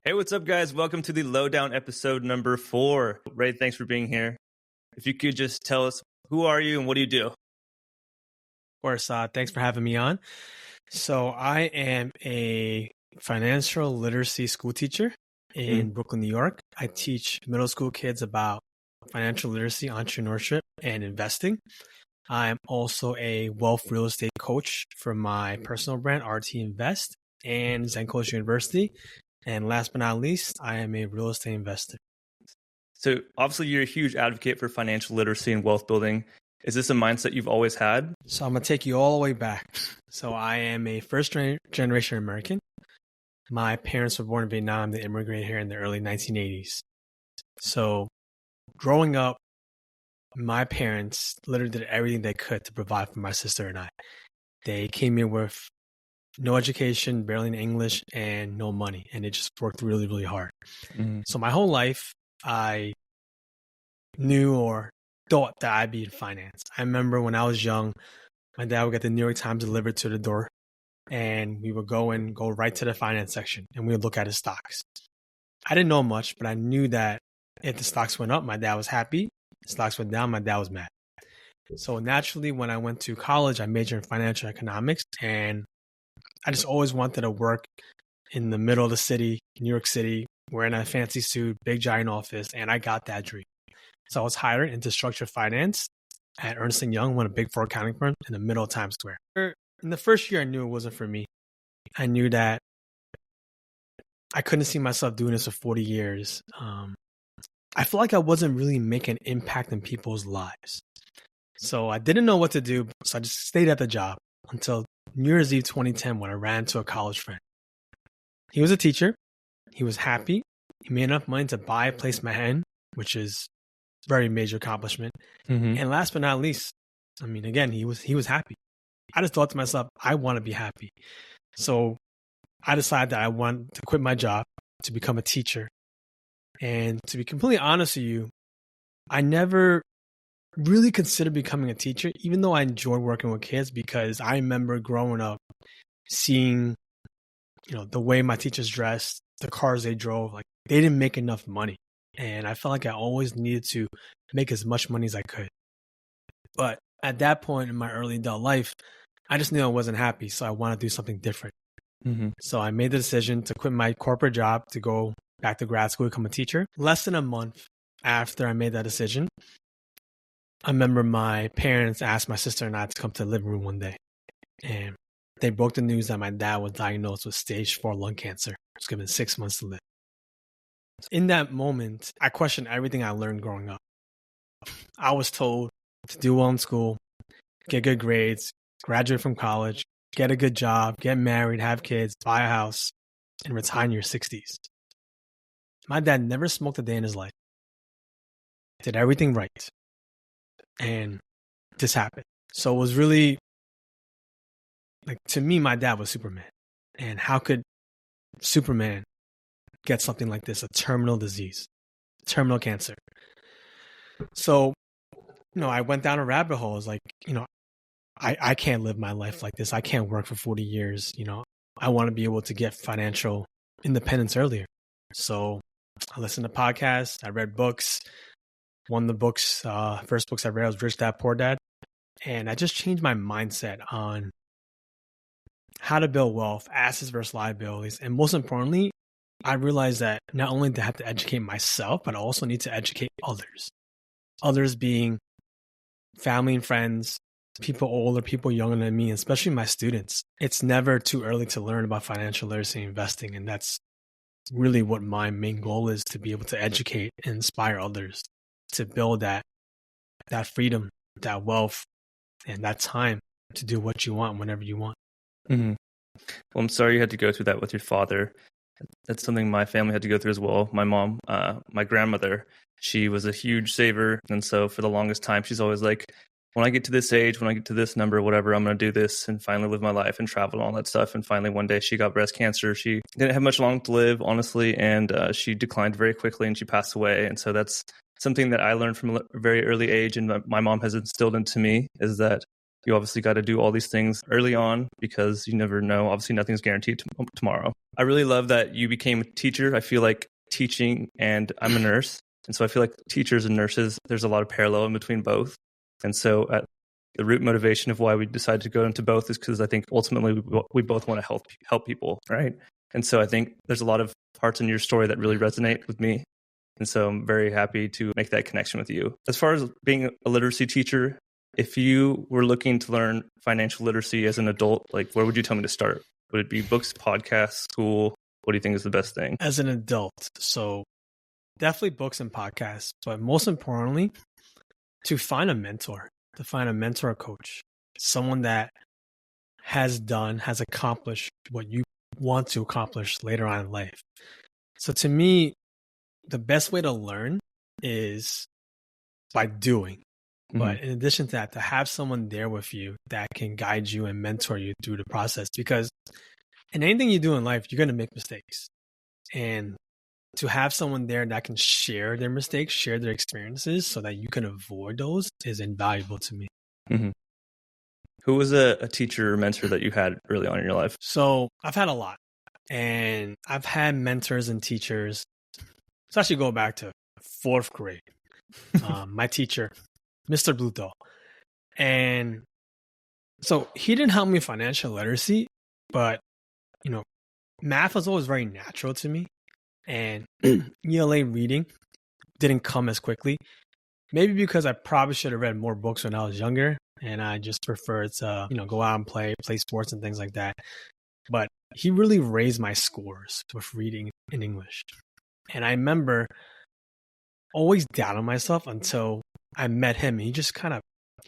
Hey, what's up, guys? Welcome to the Lowdown episode number 4. Ray, thanks for being here. If you could just tell us, who are you and what do you do? Of course, thanks for having me on. So I am a financial literacy school teacher in Brooklyn, New York. I teach middle school kids about financial literacy, entrepreneurship, and investing. I'm also a wealth real estate coach for my personal brand, RT Invest, and Zen Coach University. And last but not least, I am a real estate investor. So obviously you're a huge advocate for financial literacy and wealth building. Is this a mindset you've always had? So I'm going to take you all the way back. So I am a first generation American. My parents were born in Vietnam. They immigrated here in the early 1980s. So growing up, my parents literally did everything they could to provide for my sister and I. They came here with no education, barely any English, and no money. And they just worked really, really hard. So my whole life, I knew or thought that I'd be in finance. I remember when I was young, my dad would get the New York Times delivered to the door, and we would go right to the finance section, and we would look at his stocks. I didn't know much, but I knew that if the stocks went up, my dad was happy. If the stocks went down, my dad was mad. So naturally, when I went to college, I majored in financial economics, and I just always wanted to work in the middle of the city, New York City, wearing a fancy suit, big giant office, and I got that dream. So I was hired into structured finance at Ernst & Young, one of the big four accounting firms in the middle of Times Square. In the first year, I knew it wasn't for me. I knew that I couldn't see myself doing this for 40 years. I felt like I wasn't really making an impact in people's lives. So I didn't know what to do, so I just stayed at the job until New Year's Eve 2010 when I ran into a college friend. He was a teacher. He was happy. He made enough money to buy a place in Manhattan, which is a very major accomplishment. And last but not least, I mean, again, he was happy. I just thought to myself, I want to be happy. So I decided that I want to quit my job to become a teacher. And to be completely honest with you, I never really considered becoming a teacher, even though I enjoy working with kids, because I remember growing up seeing, the way my teachers dressed, the cars they drove, like they didn't make enough money. And I felt like I always needed to make as much money as I could. But at that point in my early adult life, I just knew I wasn't happy. So I wanted to do something different. So I made the decision to quit my corporate job to go back to grad school, become a teacher. Less than a month after I made that decision, I remember my parents asked my sister and I to come to the living room one day. And they broke the news that my dad was diagnosed with stage 4 lung cancer. He was given 6 months to live. In that moment, I questioned everything I learned growing up. I was told to do well in school, get good grades, graduate from college, get a good job, get married, have kids, buy a house, and retire in your 60s. My dad never smoked a day in his life. Did everything right. And this happened. So it was really, to me, my dad was Superman. And how could Superman get something like this, a terminal disease, terminal cancer? So, I went down a rabbit hole. I was like, I can't live my life like this. I can't work for 40 years. I want to be able to get financial independence earlier. So I listened to podcasts. I read books. One of the books, first books I read was Rich Dad, Poor Dad. And I just changed my mindset on how to build wealth, assets versus liabilities. And most importantly, I realized that not only do I have to educate myself, but I also need to educate others. Others being family and friends, people older, people younger than me, especially my students. It's never too early to learn about financial literacy and investing. And that's really what my main goal is, to be able to educate and inspire others to build that freedom, that wealth, and that time to do what you want whenever you want. Well, I'm sorry you had to go through that with your father. That's something my family had to go through as well. My mom, my grandmother, she was a huge saver. And so for the longest time, she's always like, when I get to this age, when I get to this number, whatever, I'm going to do this and finally live my life and travel and all that stuff. And finally, one day she got breast cancer. She didn't have much long to live, honestly, and she declined very quickly and she passed away. And so that's something that I learned from a very early age and my mom has instilled into me, is that You obviously got to do all these things early on because you never know. Obviously, nothing's guaranteed tomorrow. I really love that you became a teacher. I feel like teaching, and I'm a nurse. And so I feel like teachers and nurses, there's a lot of parallel in between both. And so the root motivation of why we decided to go into both is because I think ultimately we both want to help people, right? And so I think there's a lot of parts in your story that really resonate with me. And so I'm very happy to make that connection with you. As far as being a literacy teacher, if you were looking to learn financial literacy as an adult, like where would you tell me to start? Would it be books, podcasts, school? What do you think is the best thing? As an adult, so definitely books and podcasts, but most importantly, to find a mentor, coach, someone that has accomplished what you want to accomplish later on in life. So to me, the best way to learn is by doing. Mm-hmm. But in addition to that, to have someone there with you that can guide you and mentor you through the process, because in anything you do in life, you're going to make mistakes. And to have someone there that can share their mistakes, share their experiences so that you can avoid those is invaluable to me. Mm-hmm. Who was a teacher or mentor that you had early on in your life? So I've had a lot. And I've had mentors and teachers. Let's actually go back to 4th grade. My teacher, Mr. Bluto. And so he didn't help me with financial literacy, but, math was always very natural to me. And ELA reading didn't come as quickly. Maybe because I probably should have read more books when I was younger. And I just preferred to, go out and play sports and things like that. But he really raised my scores with reading in English. And I remember always doubting myself until I met him. He just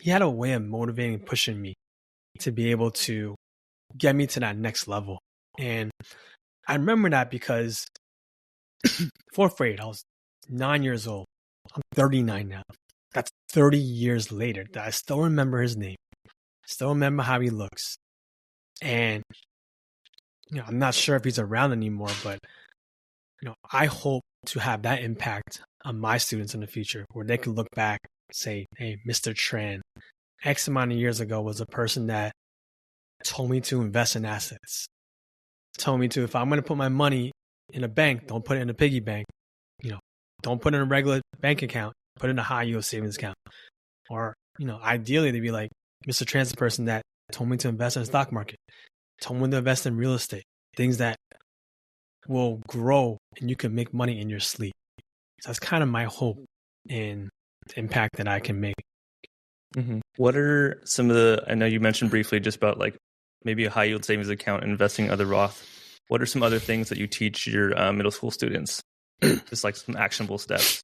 he had a way of motivating and pushing me to be able to get me to that next level. And I remember that because 4th grade, I was 9 years old. I'm 39 now. That's 30 years later that I still remember his name. Still remember how he looks. And I'm not sure if he's around anymore, but I hope to have that impact on my students in the future where they can look back and say, hey, Mr. Tran, X amount of years ago was a person that told me to invest in assets. Told me to, if I'm going to put my money in a bank, don't put it in a piggy bank. Don't put it in a regular bank account, put it in a high yield savings account. Or, ideally they'd be like, Mr. Tran's the person that told me to invest in the stock market, told me to invest in real estate, things that will grow and you can make money in your sleep. So that's kind of my hope and the impact that I can make. Mm-hmm. What are some of I know you mentioned briefly just about like maybe a high yield savings account and investing in other Roth. What are some other things that you teach your middle school students? Just like some actionable steps.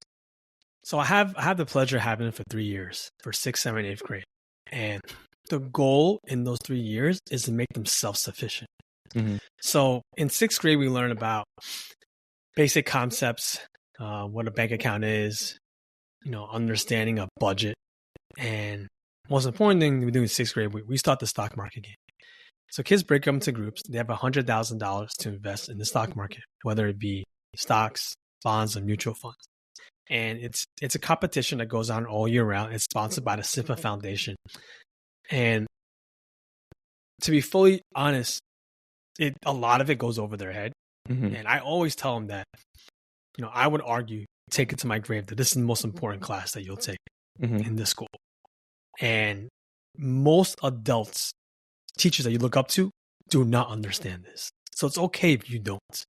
So I have the pleasure of having it for 3 years, for 6th, 7th, 8th grade. And the goal in those 3 years is to make them self-sufficient. Mm-hmm. So in 6th grade, we learn about basic concepts, what a bank account is, understanding a budget. And most important thing we do in 6th grade, we start the stock market game. So kids break up into groups. They have $100,000 to invest in the stock market, whether it be stocks, bonds, or mutual funds. And it's a competition that goes on all year round. It's sponsored by the SIPA Foundation. And to be fully honest, a lot of it goes over their head. Mm-hmm. And I always tell them that, I would argue, take it to my grave, that this is the most important class that you'll take in this school. And most adults, teachers that you look up to, do not understand this. So it's okay if you don't.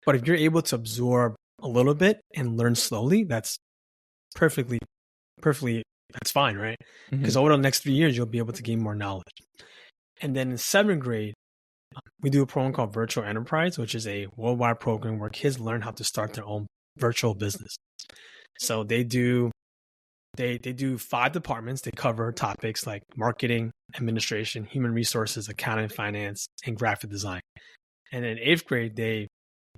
But if you're able to absorb a little bit and learn slowly, that's perfectly, that's fine, right? Because over the next 3 years, you'll be able to gain more knowledge. And then in 7th grade, we do a program called Virtual Enterprise, which is a worldwide program where kids learn how to start their own virtual business. So they do 5 departments. They cover topics like marketing, administration, human resources, accounting, finance, and graphic design. And in 8th grade, they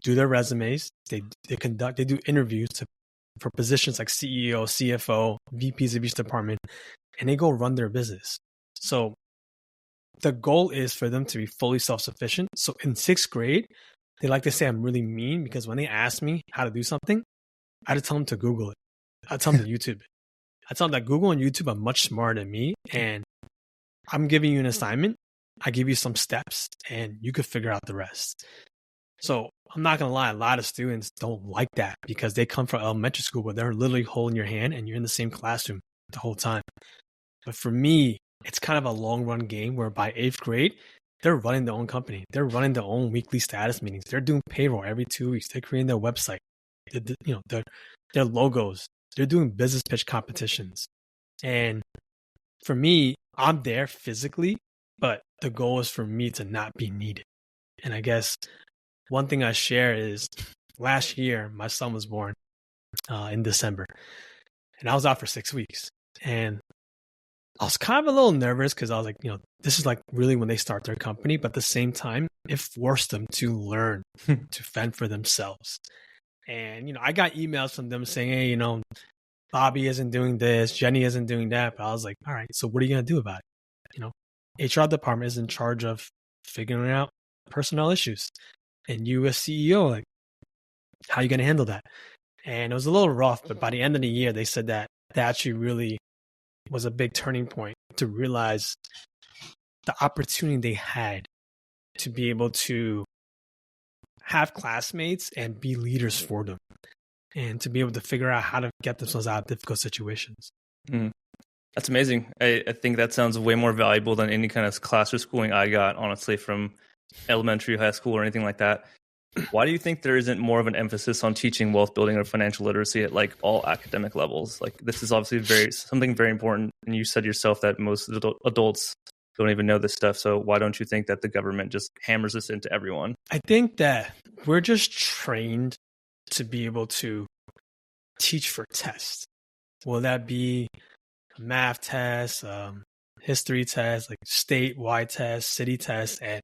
do their resumes. They do interviews for positions like CEO, CFO, VPs of each department, and they go run their business. So the goal is for them to be fully self-sufficient. So in 6th grade, they like to say I'm really mean because when they ask me how to do something, I had to tell them to Google it. I tell them to YouTube it. I tell them that Google and YouTube are much smarter than me, and I'm giving you an assignment. I give you some steps and you could figure out the rest. So I'm not going to lie. A lot of students don't like that because they come from elementary school where they're literally holding your hand and you're in the same classroom the whole time. But for me, it's kind of a long run game where by 8th grade, they're running their own company. They're running their own weekly status meetings. They're doing payroll every 2 weeks. They're creating their website, their logos. They're doing business pitch competitions. And for me, I'm there physically, but the goal is for me to not be needed. And I guess one thing I share is last year, my son was born in December, and I was out for 6 weeks. And I was kind of a little nervous because I was like, this is like really when they start their company. But at the same time, it forced them to learn to fend for themselves. And, I got emails from them saying, hey, Bobby isn't doing this, Jenny isn't doing that. But I was like, all right, so what are you going to do about it? HR department is in charge of figuring out personnel issues. And you as CEO, like, how are you going to handle that? And it was a little rough, but by the end of the year, they said that actually really was a big turning point to realize the opportunity they had to be able to have classmates and be leaders for them and to be able to figure out how to get themselves out of difficult situations. That's amazing. I think that sounds way more valuable than any kind of class or schooling I got, honestly, from elementary, high school, or anything like that. Why do you think there isn't more of an emphasis on teaching wealth building or financial literacy at like all academic levels? Like this is obviously something very important. And you said yourself that most adults don't even know this stuff. So why don't you think that the government just hammers this into everyone? I think that we're just trained to be able to teach for tests. Will that be a math test, history test, like statewide tests, city tests, and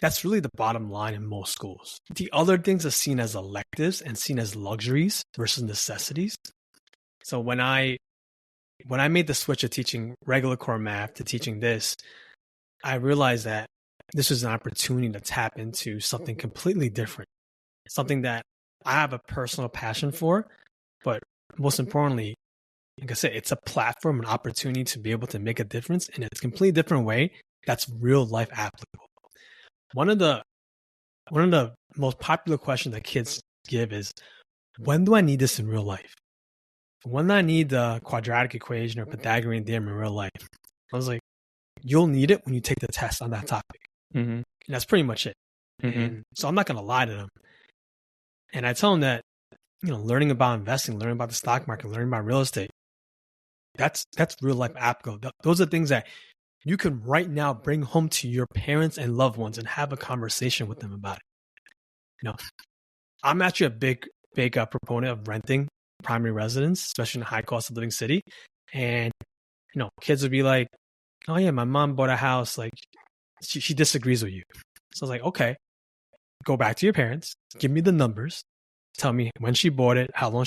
that's really the bottom line in most schools. The other things are seen as electives and seen as luxuries versus necessities. So when I made the switch of teaching regular core math to teaching this, I realized that this was an opportunity to tap into something completely different, something that I have a personal passion for, but most importantly, like I said, it's a platform, an opportunity to be able to make a difference in a completely different way that's real life applicable. One of the most popular questions that kids give is, when do I need this in real life? When do I need the quadratic equation or Pythagorean theorem in real life? I was like, you'll need it when you take the test on that topic. Mm-hmm. And that's pretty much it. Mm-hmm. And so I'm not going to lie to them. And I tell them that, learning about investing, learning about the stock market, learning about real estate, that's real life applicable. Those are things that you can right now bring home to your parents and loved ones and have a conversation with them about it. I'm actually a big proponent of renting primary residence, especially in a high cost of living city. And, kids would be like, oh yeah, my mom bought a house. Like she disagrees with you. So I was like, okay, go back to your parents, give me the numbers, tell me when she bought it, how long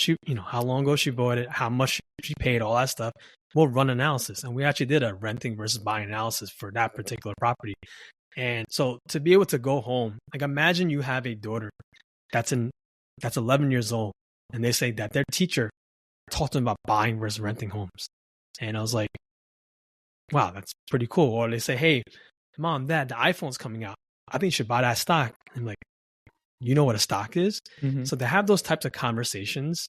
ago she bought it, how much she paid, all that stuff. We'll run analysis. And we actually did a renting versus buying analysis for that particular property. And so to be able to go home, like imagine you have a daughter that's 11 years old and they say that their teacher taught them about buying versus renting homes. And I was like, wow, that's pretty cool. Or they say, hey, mom, dad, the iPhone's coming out. I think you should buy that stock. I'm like, you know what a stock is? Mm-hmm. So to have those types of conversations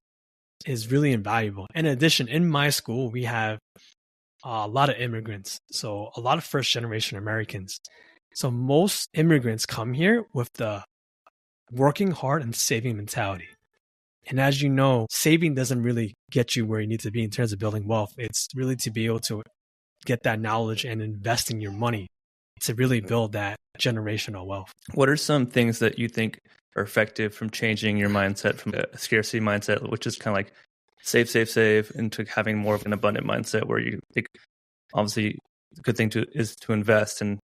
is really invaluable. In addition, in my school, we have a lot of immigrants. So a lot of first generation Americans. So most immigrants come here with the working hard and saving mentality. And as you know, saving doesn't really get you where you need to be in terms of building wealth. It's really to be able to get that knowledge and investing your money to really build that generational wealth. What are some things that you think are effective from changing your mindset from a scarcity mindset, which is kind of like save, into having more of an abundant mindset where you think, obviously, the good thing is to invest and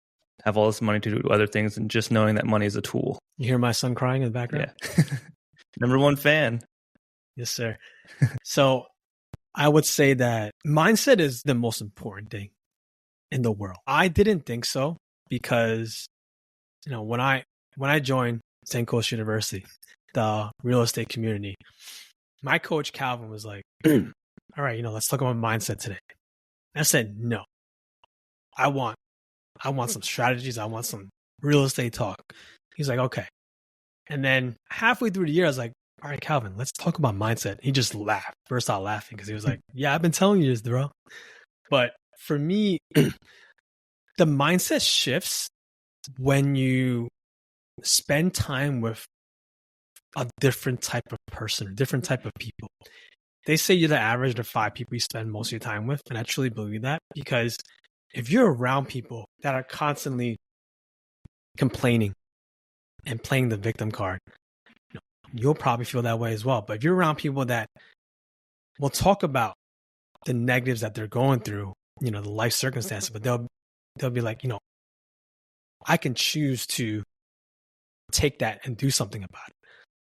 have all this money to do other things, and just knowing that money is a tool. You hear my son crying in the background? Yeah. Number one fan. Yes, sir. So I would say that mindset is the most important thing in the world. I didn't think so because, when I joined St. Coast University, the real estate community, my coach Calvin was like, all right, let's talk about mindset today. I said, no, I want some strategies. I want some real estate talk. He's like, okay. And then halfway through the year, I was like, all right, Calvin, let's talk about mindset. He just laughed, burst out laughing because he was like, yeah, I've been telling you this, bro. But for me, the mindset shifts when you spend time with a different type of person, a different type of people. They say you're the average of the 5 people you spend most of your time with. And I truly believe that, because if you're around people that are constantly complaining and playing the victim card, you'll probably feel that way as well. But if you're around people that will talk about the negatives that they're going through, the life circumstances, but they'll be like, I can choose to take that and do something about it.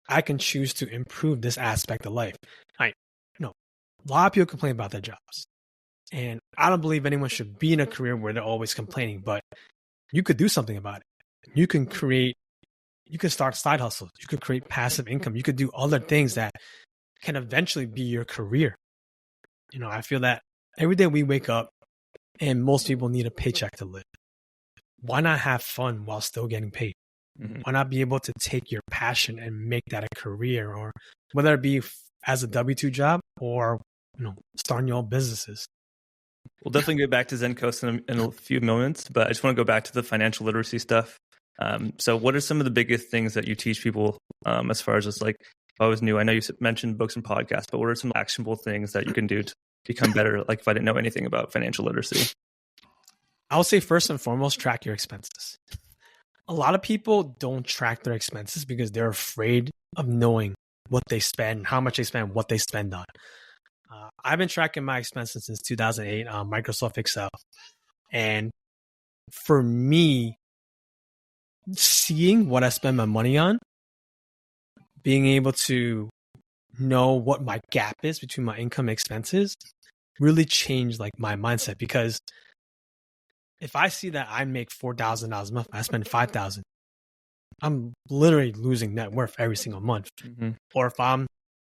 I can choose to improve this aspect of life. A lot of people complain about their jobs. And I don't believe anyone should be in a career where they're always complaining, but you could do something about it. You can start side hustles. You could create passive income. You could do other things that can eventually be your career. I feel that every day we wake up and most people need a paycheck to live. Why not have fun while still getting paid? Mm-hmm. Why not be able to take your passion and make that a career, or whether it be as a W-2 job or starting your own businesses? We'll definitely get back to Zen Coast in a few moments, but I just want to go back to the financial literacy stuff. So what are some of the biggest things that you teach people as far as just like, if I was new, I know you mentioned books and podcasts, but what are some actionable things that you can do to become better? Like if I didn't know anything about financial literacy. I would say first and foremost, track your expenses. A lot of people don't track their expenses because they're afraid of knowing what they spend, how much they spend, what they spend on. I've been tracking my expenses since 2008 on Microsoft Excel. And for me, seeing what I spend my money on, being able to know what my gap is between my income and expenses really changed like my mindset. Because if I see that I make $4,000 a month, I spend $5,000, I'm literally losing net worth every single month. Mm-hmm. Or if I'm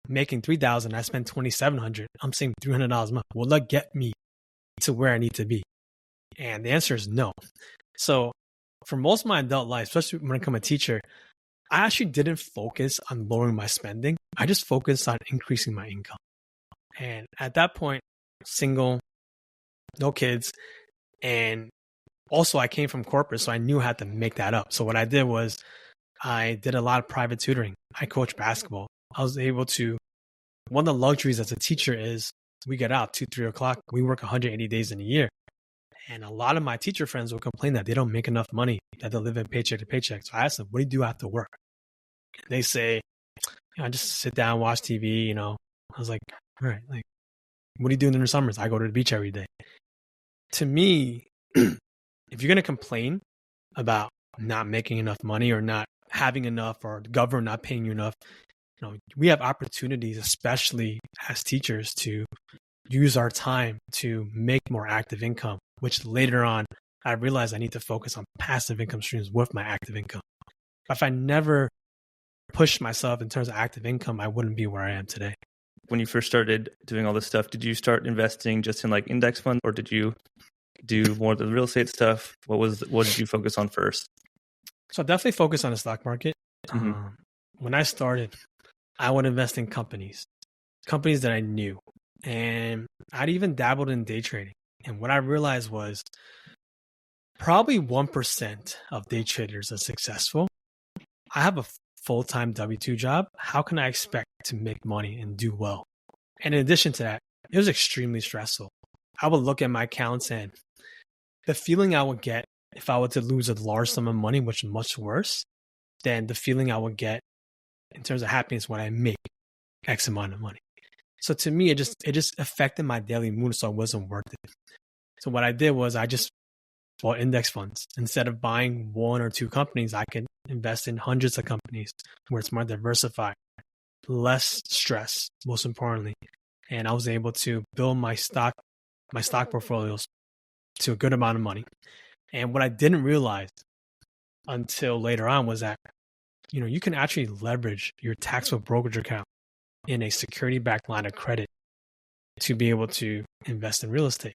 making $3,000, I spend $2,700, I'm saving $300 a month. Will that get me to where I need to be? And the answer is no. So for most of my adult life, especially when I become a teacher, I actually didn't focus on lowering my spending. I just focused on increasing my income. And at that point, single, no kids. And also I came from corporate, so I knew I had to make that up. So what I did was I did a lot of private tutoring. I coached basketball. I was able to, one of the luxuries as a teacher is we get out 2-3 o'clock. We work 180 days in a year. And a lot of my teacher friends will complain that they don't make enough money, that they live in paycheck to paycheck. So I asked them, what do you do after work? And they say, I just sit down, watch TV, I was like, all right, like, what do you do in the summers? I go to the beach every day. To me, if you're going to complain about not making enough money or not having enough or the government not paying you enough, we have opportunities, especially as teachers, to use our time to make more active income, which later on, I realized I need to focus on passive income streams with my active income. If I never pushed myself in terms of active income, I wouldn't be where I am today. When you first started doing all this stuff, did you start investing just in like index funds, or did you do more of the real estate stuff? What did you focus on first? So I definitely focused on the stock market. Mm-hmm. When I started, I would invest in companies that I knew. And I'd even dabbled in day trading. And what I realized was probably 1% of day traders are successful. I have a full-time W-2 job. How can I expect to make money and do well? And in addition to that, it was extremely stressful. I would look at my accounts and the feeling I would get if I were to lose a large sum of money, which is much worse than the feeling I would get in terms of happiness when I make X amount of money. So to me, it just affected my daily mood, so it wasn't worth it. So what I did was I just bought index funds. Instead of buying 1 or 2 companies, I could invest in hundreds of companies where it's more diversified, less stress, most importantly. And I was able to build my stock portfolios to a good amount of money. And what I didn't realize until later on was that, you can actually leverage your taxable brokerage account in a security-backed line of credit to be able to invest in real estate.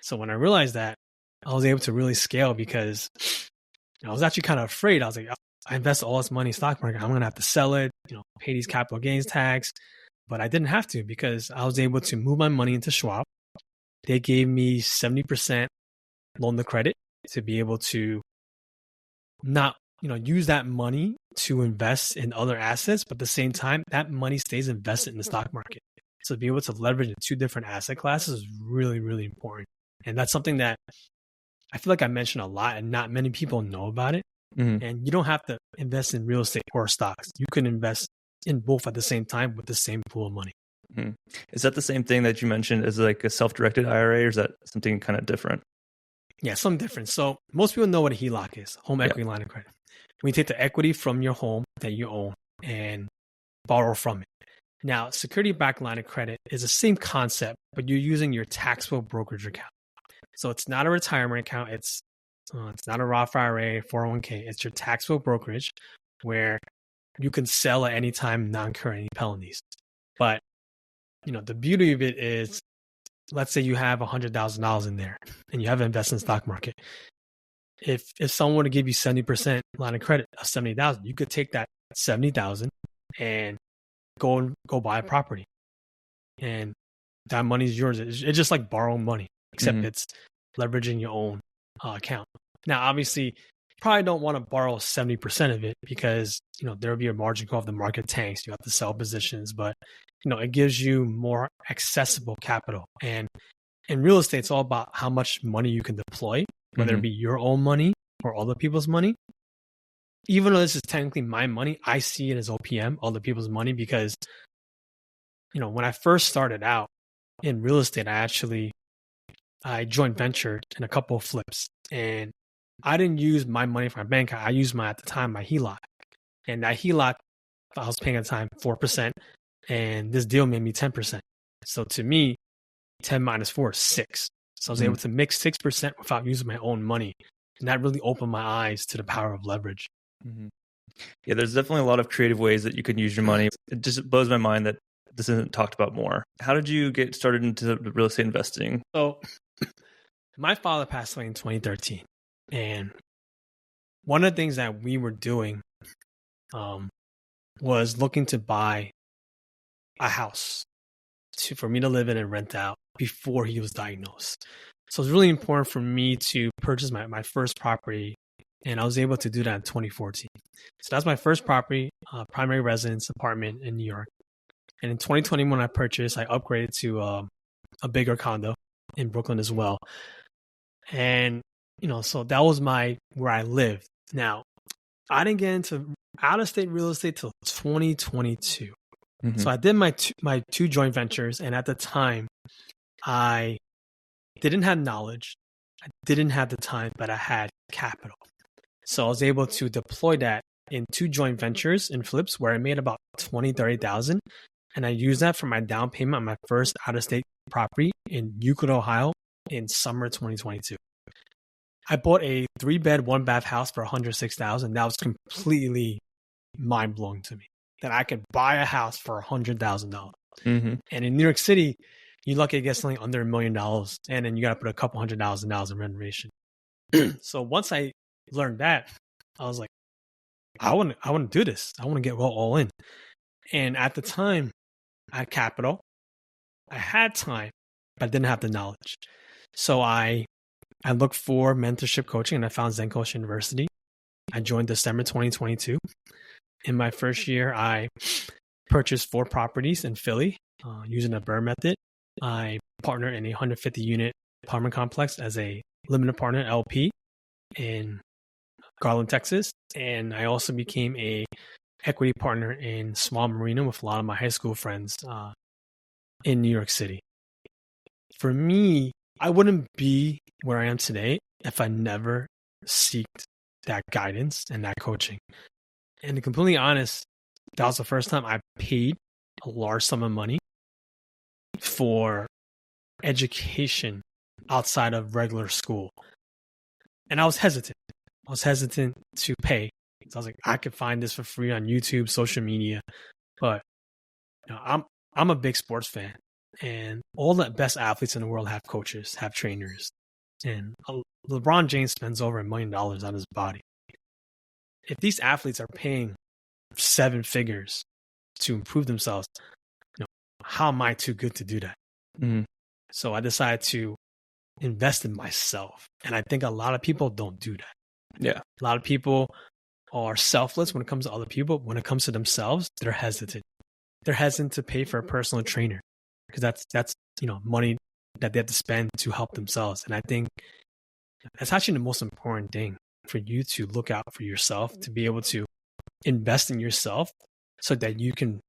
So when I realized that, I was able to really scale because I was actually kind of afraid. I was like, I invested all this money in stock market. I'm going to have to sell it, pay these capital gains tax. But I didn't have to because I was able to move my money into Schwab. They gave me 70% loan to credit to be able to not, use that money to invest in other assets, but at the same time, that money stays invested in the stock market. So to be able to leverage the two different asset classes is really, really important. And that's something that I feel like I mentioned a lot and not many people know about it. Mm-hmm. And you don't have to invest in real estate or stocks. You can invest in both at the same time with the same pool of money. Mm-hmm. Is that the same thing that you mentioned as like a self-directed IRA, or is that something kind of different? Yeah, something different. So most people know what a HELOC is, home equity line of credit. When you take the equity from your home that you own and borrow from it. Now, security-backed line of credit is the same concept, but you're using your taxable brokerage account. So it's not a retirement account. It's not a Roth IRA, 401k. It's your taxable brokerage where you can sell at any time, not incur any penalties. But, the beauty of it is, let's say you have $100,000 in there and you have an investment in the stock market. If someone were to give you 70% line of credit of $70,000, you could take that $70,000 and go buy a property. And that money is yours. It's just like borrowing money, except it's leveraging your own account. Now, obviously, you probably don't want to borrow 70% of it because, there'll be a margin call if the market tanks. You have to sell positions, but, it gives you more accessible capital. And in real estate, it's all about how much money you can deploy, whether it be your own money or other people's money. Even though this is technically my money, I see it as OPM, other people's money, because, when I first started out in real estate, I joint ventured in a couple of flips, and I didn't use my money for my bank. I used at the time, my HELOC. And that HELOC, I was paying at the time 4%, and this deal made me 10%. So to me, 10 minus 4 is 6. So I was able to make 6% without using my own money. And that really opened my eyes to the power of leverage. Mm-hmm. Yeah, there's definitely a lot of creative ways that you can use your money. It just blows my mind that this isn't talked about more. How did you get started into real estate investing? So my father passed away in 2013. And one of the things that we were doing was looking to buy a house for me to live in and rent out before he was diagnosed. So it's really important for me to purchase my first property, and I was able to do that in 2014. So that's my first property, primary residence apartment in New York. And in 2021, I purchased, I upgraded to a bigger condo in Brooklyn as well. And, so that was where I lived. Now, I didn't get into out-of-state real estate till 2022. Mm-hmm. So I did my two joint ventures, and at the time, I didn't have knowledge, I didn't have the time, but I had capital. So I was able to deploy that in two joint ventures in flips where I made about $20,000-$30,000, and I used that for my down payment on my first out-of-state property in Euclid, Ohio, in summer 2022. I bought a 3-bed, 1-bath house for $106,000. That was completely mind-blowing to me, that I could buy a house for $100,000. Mm-hmm. And in New York City, you're lucky to get something under $1 million, and then you got to put a couple $100,000 in renovation. So once I learned that, I was like, I want to do this. I want to get all in. And at the time, I had capital, I had time, but I didn't have the knowledge. So I looked for mentorship coaching, and I found Zen Coach University. I joined December 2022. In my first year, I purchased 4 properties in Philly using the BRRRR method. I partnered in a 150-unit apartment complex as a limited partner LP in Garland, Texas. And I also became a equity partner in small marina with a lot of my high school friends in New York City. For me, I wouldn't be where I am today if I never seeked that guidance and that coaching. And to be completely honest, that was the first time I paid a large sum of money for education outside of regular school. And I was hesitant. I was hesitant to pay. So I was like, I could find this for free on YouTube, social media. But I'm a big sports fan. And all the best athletes in the world have coaches, have trainers. And LeBron James spends over $1 million on his body. If these athletes are paying 7 figures to improve themselves, how am I too good to do that? Mm-hmm. So I decided to invest in myself. And I think a lot of people don't do that. Yeah. A lot of people are selfless when it comes to other people. When it comes to themselves, they're hesitant. They're hesitant to pay for a personal trainer because that's money that they have to spend to help themselves. And I think that's actually the most important thing for you to look out for yourself, to be able to invest in yourself so that you can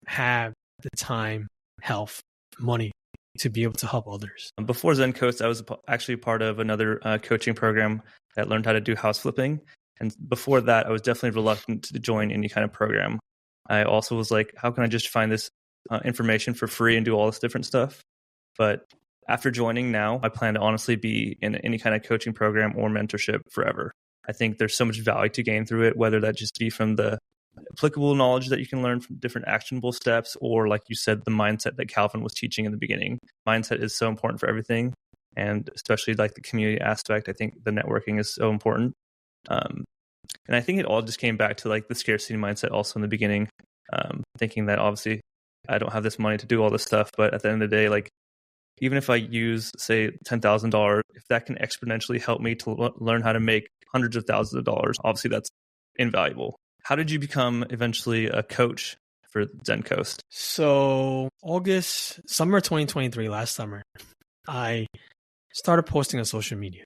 have the time, health, money to be able to help others. Before Zen Coast, I was actually part of another coaching program that learned how to do house flipping. And before that, I was definitely reluctant to join any kind of program. I also was like, how can I just find this information for free and do all this different stuff? But after joining now, I plan to honestly be in any kind of coaching program or mentorship forever. I think there's so much value to gain through it, whether that just be from the applicable knowledge that you can learn from different actionable steps, or like you said, the mindset that Calvin was teaching in the beginning. Mindset is so important for everything, and especially like the community aspect. I think the networking is so important. And I think it all just came back to like the scarcity mindset also in the beginning, thinking that obviously I don't have this money to do all this stuff, but at the end of the day, like even if I use, say, $10,000, if that can exponentially help me to learn how to make hundreds of thousands of dollars, obviously that's invaluable. How did you become eventually a coach for Zen Coast? So summer 2023, last summer, I started posting on social media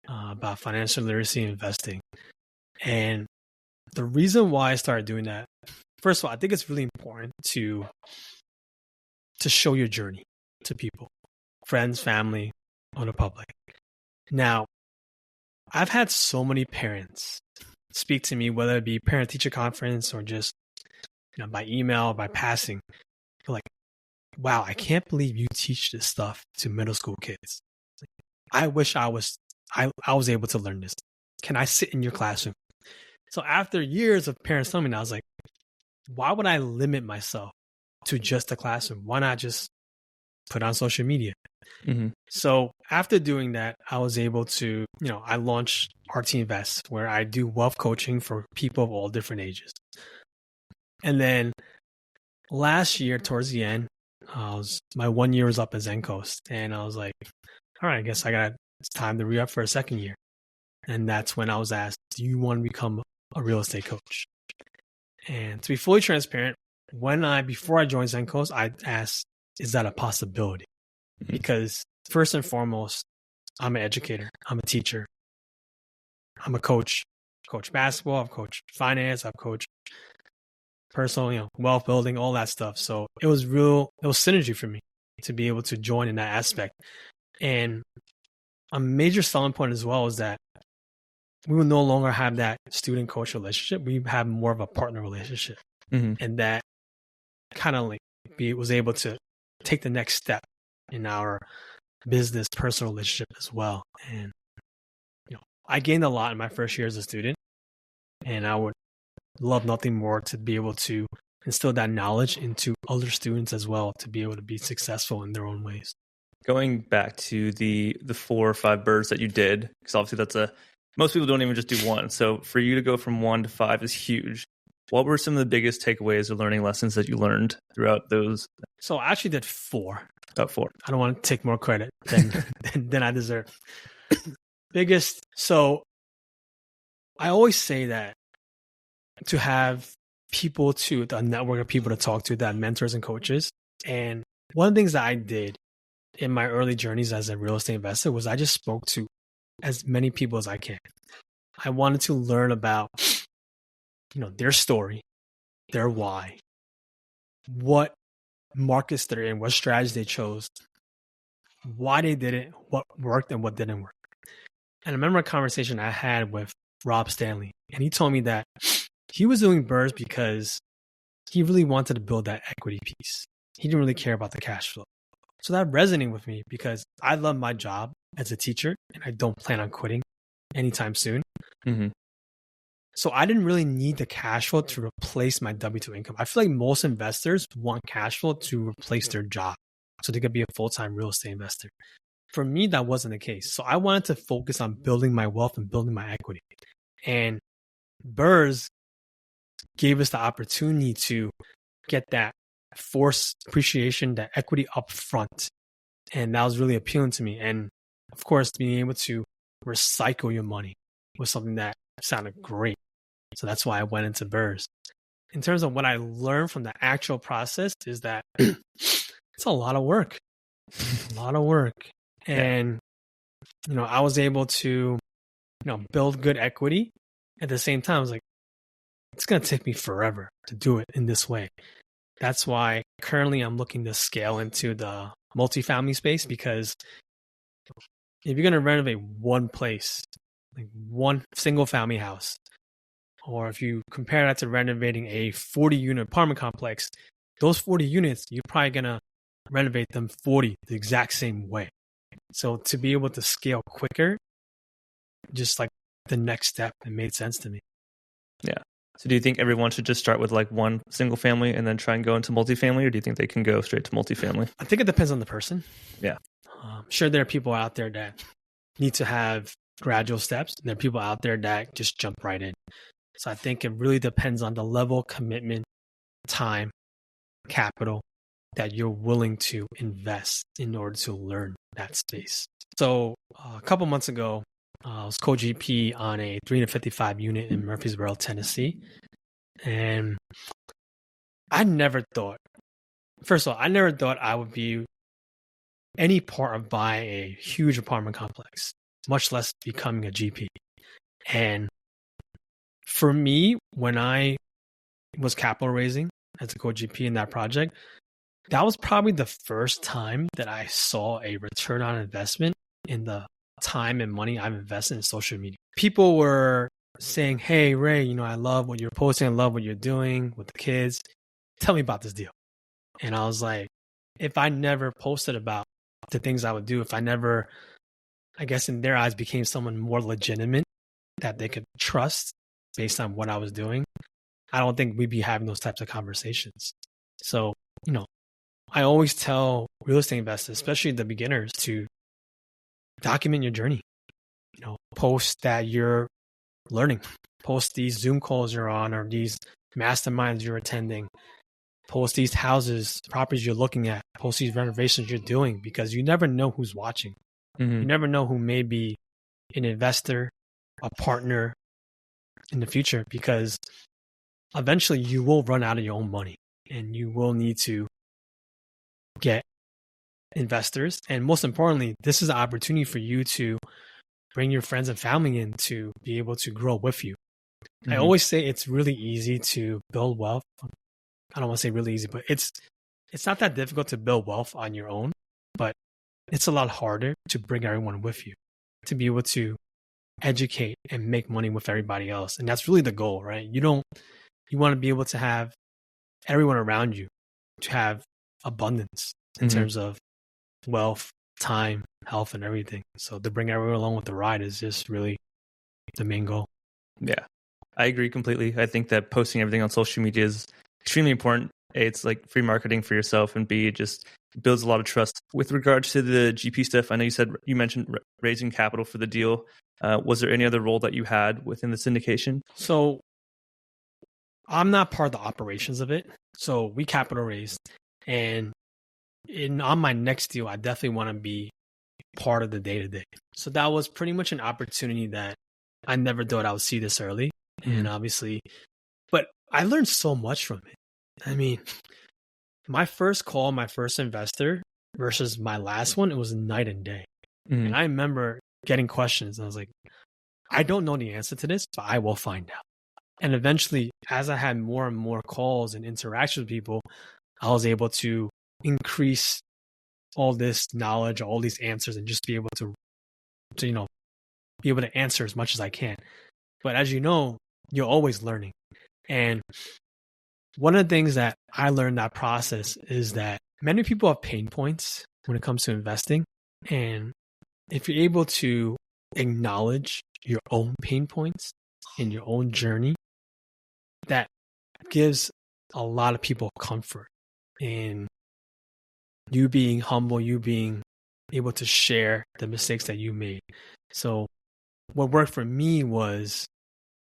about financial literacy and investing. And the reason why I started doing that, first of all, I think it's really important to show your journey to people, friends, family, or the public. Now, I've had so many parents speak to me, whether it be parent-teacher conference or just by email or by passing. They're like, wow, I can't believe you teach this stuff to middle school kids. I wish I was able to learn this. Can I sit in your classroom? So after years of parents telling me that, I was like, why would I limit myself to just a classroom? Why not just put on social media? Mm-hmm. So after doing that, I was able to, I launched RT Invest, where I do wealth coaching for people of all different ages. And then last year, towards the end, my 1 year was up at Zen Coast, and I was like, all right, I guess it's time to re-up for a second year. And that's when I was asked, do you want to become a real estate coach? And to be fully transparent, before I joined Zen Coast, I asked, is that a possibility? Because first and foremost, I'm an educator, I'm a teacher, I'm a coach. Coach basketball, I've coached finance, I've coached personal, wealth building, all that stuff. So it was synergy for me to be able to join in that aspect. And a major selling point as well is that we will no longer have that student-coach relationship. We have more of a partner relationship. Mm-hmm. And that kind of was able to take the next step in our business personal relationship as well. And I gained a lot in my first year as a student, and I would love nothing more to be able to instill that knowledge into other students as well, to be able to be successful in their own ways. Going back to the 4 or 5 birds that you did, because obviously most people don't even just do one. So for you to go from 1 to 5 is huge. What were some of the biggest takeaways or learning lessons that you learned throughout those? So I actually did 4. About 4. I don't want to take more credit than I deserve. Biggest. So I always say that to have a network of people to talk to, that mentors and coaches. And one of the things that I did in my early journeys as a real estate investor was I just spoke to as many people as I can. I wanted to learn about, their story, their why, what markets they're in, what strategies they chose, why they did it, what worked and what didn't work. And I remember a conversation I had with Rob Stanley, and he told me that he was doing BRRRRs because he really wanted to build that equity piece. He didn't really care about the cash flow. So that resonated with me because I love my job as a teacher and I don't plan on quitting anytime soon. Mm-hmm. So I didn't really need the cash flow to replace my W-2 income. I feel like most investors want cash flow to replace their job so they could be a full-time real estate investor. For me, that wasn't the case. So I wanted to focus on building my wealth and building my equity. And Burrs gave us the opportunity to get that force appreciation, that equity up front. And that was really appealing to me. And of course, being able to recycle your money was something that sounded great. So that's why I went into Burrs. In terms of what I learned from the actual process is that it's a lot of work. And, I was able to, build good equity. At the same time, I was like, it's going to take me forever to do it in this way. That's why currently I'm looking to scale into the multifamily space, because if you're going to renovate one place, like one single family house, or if you compare that to renovating a 40-unit apartment complex, those 40 units, you're probably going to renovate them 40 the exact same way. So to be able to scale quicker, just like the next step, it made sense to me. Yeah. So do you think everyone should just start with like one single family and then try and go into multifamily, or do you think they can go straight to multifamily? I think it depends on the person. Yeah. Sure, there are people out there that need to have gradual steps. And there are people out there that just jump right in. So I think it really depends on the level of commitment, time, capital that you're willing to invest in order to learn that space. So a couple months ago, I was co-GP on a 355 unit in Murfreesboro, Tennessee. And I never thought I would be any part of buying a huge apartment complex, much less becoming a GP. And for me, when I was capital raising as a co-GP in that project, that was probably the first time that I saw a return on investment in the time and money I've invested in social media. People were saying, "Hey, Ray, I love what you're posting. I love what you're doing with the kids. Tell me about this deal." And I was like, if I never posted about the things I would do, if I never, I guess in their eyes, became someone more legitimate that they could trust based on what I was doing, I don't think we'd be having those types of conversations. So, I always tell real estate investors, especially the beginners, to document your journey. Post that you're learning, post these Zoom calls you're on or these masterminds you're attending, post these houses, properties you're looking at, post these renovations you're doing, because you never know who's watching. You never know who may be an investor, a partner in the future, because eventually you will run out of your own money and you will need to get investors. And most importantly, this is an opportunity for you to bring your friends and family in to be able to grow with you. I always say it's really easy to build wealth. I don't want to say really easy, but it's not that difficult to build wealth on your own, but it's a lot harder to bring everyone with you, to be able to educate and make money with everybody else. And that's really the goal, right? You want to be able to have everyone around you to have abundance in terms of wealth, time, health, and everything. So to bring everyone along with the ride is just really the main goal. Yeah, I agree completely. I think that posting everything on social media is extremely important. A, it's like free marketing for yourself, and B, it just builds a lot of trust. With regards to the GP stuff, I know you mentioned raising capital for the deal. Was there any other role that you had within the syndication? So I'm not part of the operations of it. So we capital raised, and on my next deal, I definitely want to be part of the day-to-day. So that was pretty much an opportunity that I never thought I would see this early. And obviously, but I learned so much from it. I mean, my first call, my first investor versus my last one, it was night and day. And I remember getting questions and I was like, I don't know the answer to this, but I will find out. And eventually, as I had more and more calls and interactions with people, I was able to increase all this knowledge, all these answers, and just be able to be able to answer as much as I can. But as you know, you're always learning. And one of the things that I learned that process is that many people have pain points when it comes to investing. And if you're able to acknowledge your own pain points in your own journey, that gives a lot of people comfort in you being humble, you being able to share the mistakes that you made. So what worked for me was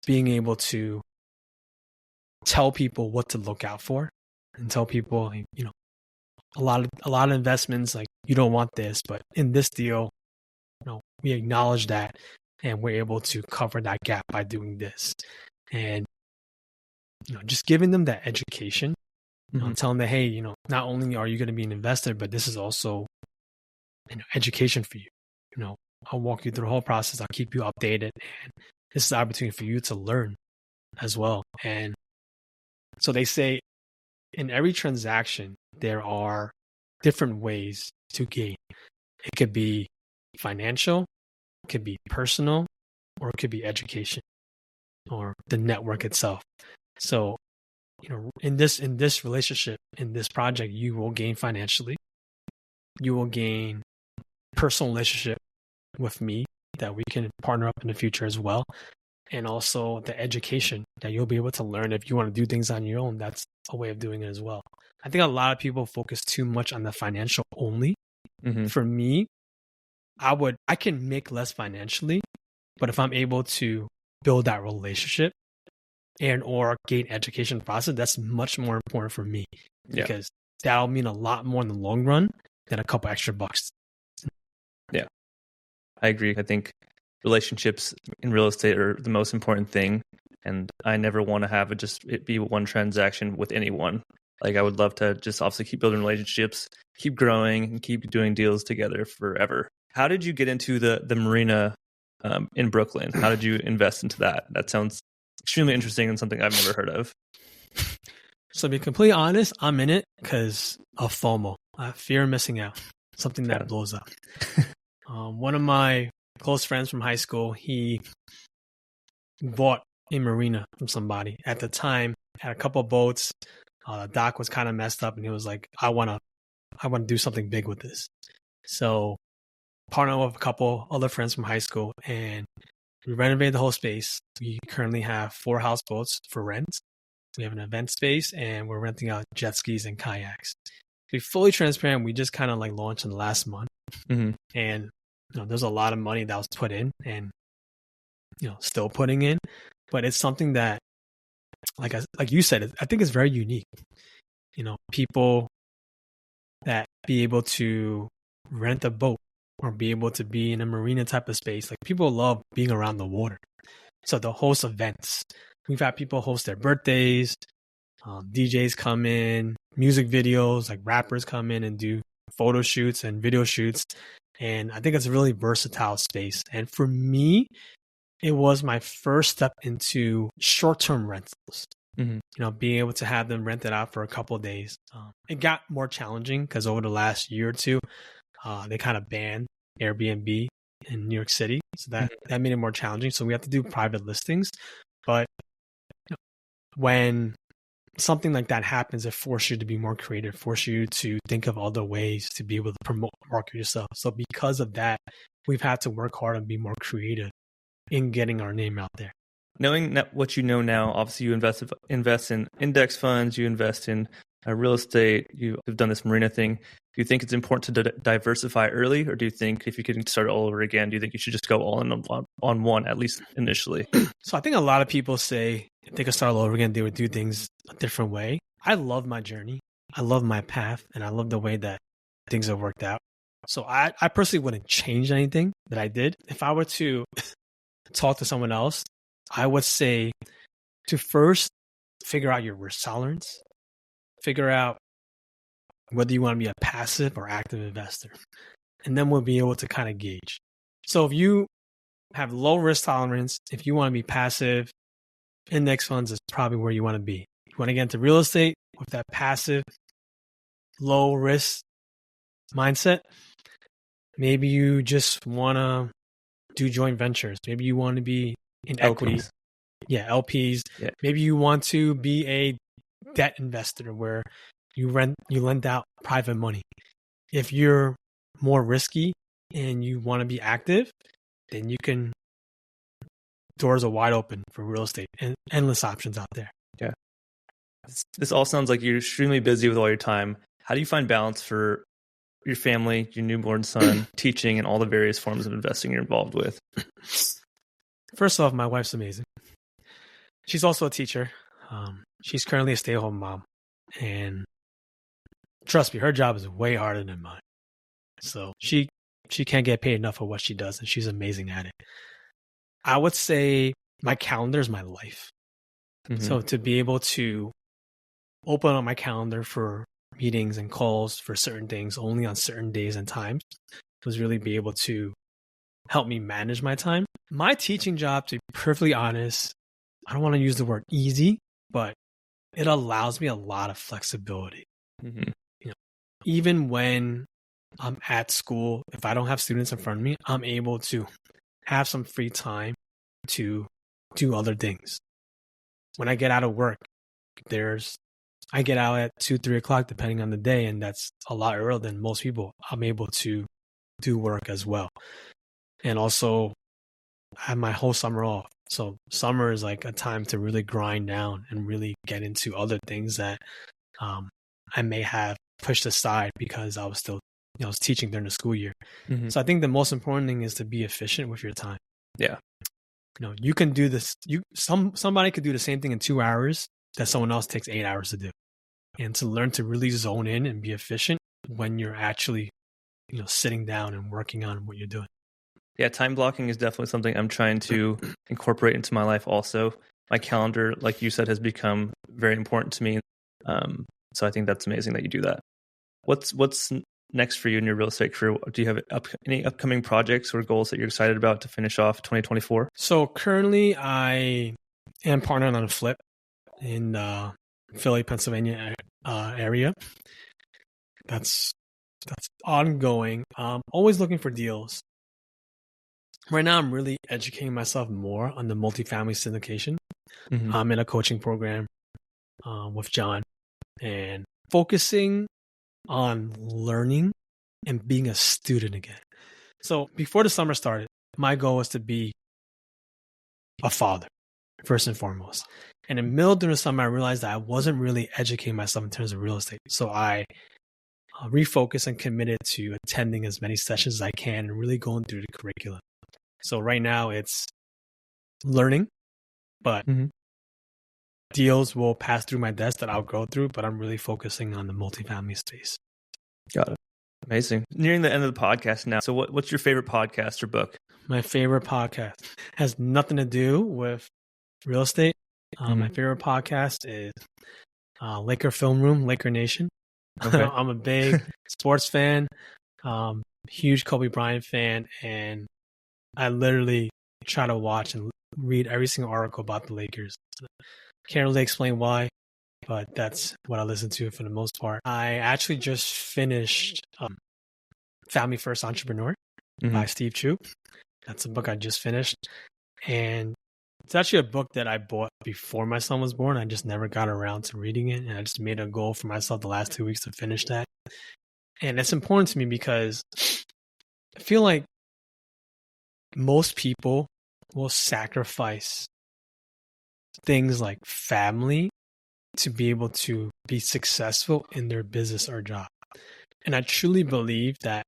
being able to tell people what to look out for and tell people, a lot of investments, like, you don't want this, but in this deal, we acknowledge that and we're able to cover that gap by doing this. And, just giving them that education, telling them, hey, not only are you going to be an investor, but this is also education for you. I'll walk you through the whole process. I'll keep you updated. And this is an opportunity for you to learn as well. And so they say in every transaction, there are different ways to gain. It could be financial, it could be personal, or it could be education or the network itself. So, in this relationship, in this project, you will gain financially. You will gain personal relationship with me that we can partner up in the future as well. And also the education that you'll be able to learn if you want to do things on your own. That's a way of doing it as well. I think a lot of people focus too much on the financial only. For me, I can make less financially, but if I'm able to build that relationship and or gain education process, that's much more important for me because that'll mean a lot more in the long run than a couple extra bucks. Yeah, I agree. I think relationships in real estate are the most important thing. And I never want to have it be one transaction with anyone. Like, I would love to just obviously keep building relationships, keep growing, and keep doing deals together forever. How did you get into the marina in Brooklyn? How did you invest into that? That sounds extremely interesting and something I've never heard of. So to be completely honest, I'm in it because of FOMO, fear of missing out, something that blows up. One of my close friends from high school, he bought a marina from somebody. At the time, had a couple of boats. The dock was kind of messed up, and he was like, I want to do something big with this. So partnered with a couple other friends from high school, and we renovated the whole space. We currently have 4 houseboats for rent. We have an event space, and we're renting out jet skis and kayaks. To be fully transparent, we just kind of like launched in the last month. And there's a lot of money that was put in and still putting in, but it's something that, like you said, I think it's very unique. People that be able to rent a boat or be able to be in a marina type of space. Like, people love being around the water. So they'll host events. We've had people host their birthdays, DJs come in, music videos, like rappers come in and do photo shoots and video shoots. And I think it's a really versatile space. And for me, it was my first step into short-term rentals. Being able to have them rented out for a couple of days. It got more challenging because over the last year or two, they kind of banned Airbnb in New York City. So that made it more challenging. So we have to do private listings. But when something like that happens, it forces you to be more creative, force you to think of other ways to be able to promote, market yourself. So because of that, we've had to work hard and be more creative in getting our name out there. Knowing what you know now, obviously you invest in index funds, you invest in real estate, you've done this marina thing. Do you think it's important to diversify early, or do you think if you could start all over again, do you think you should just go all in on one, at least initially? So I think a lot of people say if they could start all over again, they would do things a different way. I love my journey. I love my path, and I love the way that things have worked out. So I personally wouldn't change anything that I did. If I were to talk to someone else, I would say to first figure out your risk tolerance, figure out whether you want to be a passive or active investor, and then we'll be able to kind of gauge. So if you have low risk tolerance, if you want to be passive, index funds is probably where you want to be. You want to get into real estate with that passive, low risk mindset. Maybe you just want to do joint ventures. Maybe you want to be in equity. LPs. Yeah, LPs. Yeah. Maybe you want to be a debt investor where you lend out private money. If you're more risky and you want to be active, then doors are wide open for real estate and endless options out there. Yeah. This all sounds like you're extremely busy with all your time. How do you find balance for your family, your newborn son, teaching, and all the various forms of investing you're involved with? First off, my wife's amazing. She's also a teacher. She's currently a stay-at-home mom. And trust me, her job is way harder than mine. So she can't get paid enough for what she does, and she's amazing at it. I would say my calendar is my life. Mm-hmm. So to be able to open up my calendar for meetings and calls for certain things only on certain days and times was really be able to help me manage my time. My teaching job, to be perfectly honest, I don't want to use the word easy, but it allows me a lot of flexibility. Mm-hmm. Even when I'm at school, if I don't have students in front of me, I'm able to have some free time to do other things. When I get out of work, I get out at 2-3 o'clock, depending on the day, and that's a lot earlier than most people. I'm able to do work as well. And also, I have my whole summer off. So summer is like a time to really grind down and really get into other things that I may have pushed aside because I was still, I was teaching during the school year. Mm-hmm. So I think the most important thing is to be efficient with your time. Yeah. You can do this. Somebody could do the same thing in 2 hours that someone else takes 8 hours to do. And to learn to really zone in and be efficient when you're actually, sitting down and working on what you're doing. Yeah, time blocking is definitely something I'm trying to incorporate into my life also. My calendar, like you said, has become very important to me. So I think that's amazing that you do that. What's next for you in your real estate career? Do you have any upcoming projects or goals that you're excited about to finish off 2024? So currently I am partnered on a flip in Philly, Pennsylvania area. That's ongoing. Always looking for deals. Right now, I'm really educating myself more on the multifamily syndication. Mm-hmm. I'm in a coaching program with John and focusing on learning and being a student again. So before the summer started, my goal was to be a father, first and foremost. And in the middle during the summer, I realized that I wasn't really educating myself in terms of real estate. So I refocused and committed to attending as many sessions as I can and really going through the curriculum. So right now it's learning, but mm-hmm. deals will pass through my desk that I'll go through, but I'm really focusing on the multifamily space. Got it. Amazing. Nearing the end of the podcast now. So what's your favorite podcast or book? My favorite podcast has nothing to do with real estate. Mm-hmm. My favorite podcast is Laker Film Room, Laker Nation. Okay. I'm a big sports fan, huge Kobe Bryant fan, and I literally try to watch and read every single article about the Lakers. Can't really explain why, but that's what I listen to for the most part. I actually just finished Family First Entrepreneur mm-hmm. by Steve Chu. That's a book I just finished. And it's actually a book that I bought before my son was born. I just never got around to reading it. And I just made a goal for myself the last 2 weeks to finish that. And it's important to me because I feel like most people will sacrifice things like family to be able to be successful in their business or job. And I truly believe that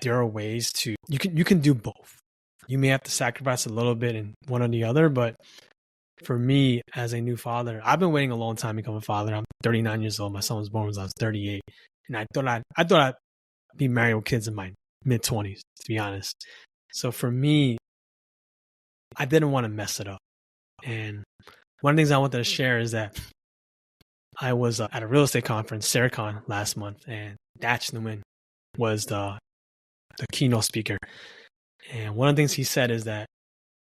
there are ways you can do both. You may have to sacrifice a little bit in one or the other, but for me as a new father, I've been waiting a long time to become a father. I'm 39 years old. My son was born when I was 38. And I thought I'd be married with kids in my mid-20s, to be honest. So for me, I didn't want to mess it up. And one of the things I wanted to share is that I was at a real estate conference, Saracon, last month, and Dax Newman was the keynote speaker. And one of the things he said is that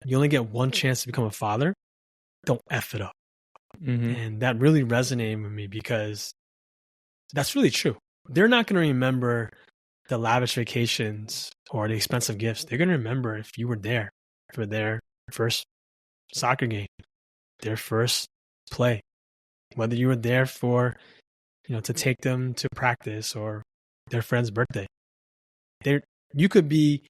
you only get one chance to become a father. Don't F it up. Mm-hmm. And that really resonated with me because that's really true. They're not going to remember the lavish vacations or the expensive gifts. They're going to remember if you were there for their first soccer game, their first play, whether you were there for, to take them to practice or their friend's birthday. You could be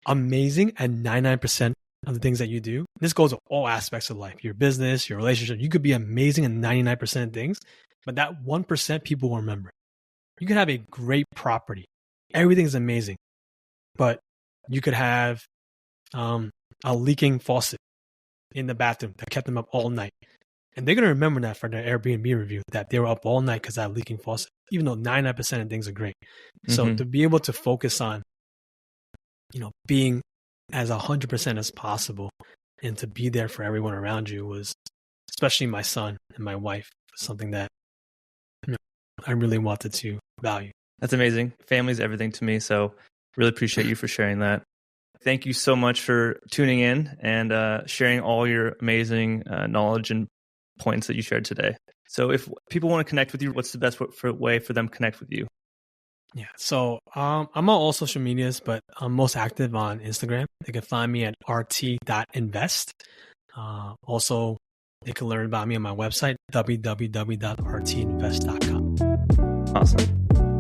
amazing at 99% of the things that you do. This goes to all aspects of life, your business, your relationship. You could be amazing at 99% of things, but that 1% people will remember. You could have a great property everything's amazing, but you could have a leaking faucet in the bathroom that kept them up all night. And they're going to remember that for their Airbnb review, that they were up all night because of that leaking faucet, even though 99% of things are great. So to be able to focus on, being as 100% as possible and to be there for everyone around you was, especially my son and my wife, something that I really wanted to value. That's amazing. Family's everything to me. So really appreciate you for sharing that. Thank you so much for tuning in and sharing all your amazing knowledge and points that you shared today. So if people want to connect with you, what's the best way for them to connect with you? Yeah. So I'm on all social medias, but I'm most active on Instagram. They can find me at rt.invest. Also, they can learn about me on my website, www.rtinvest.com. Awesome.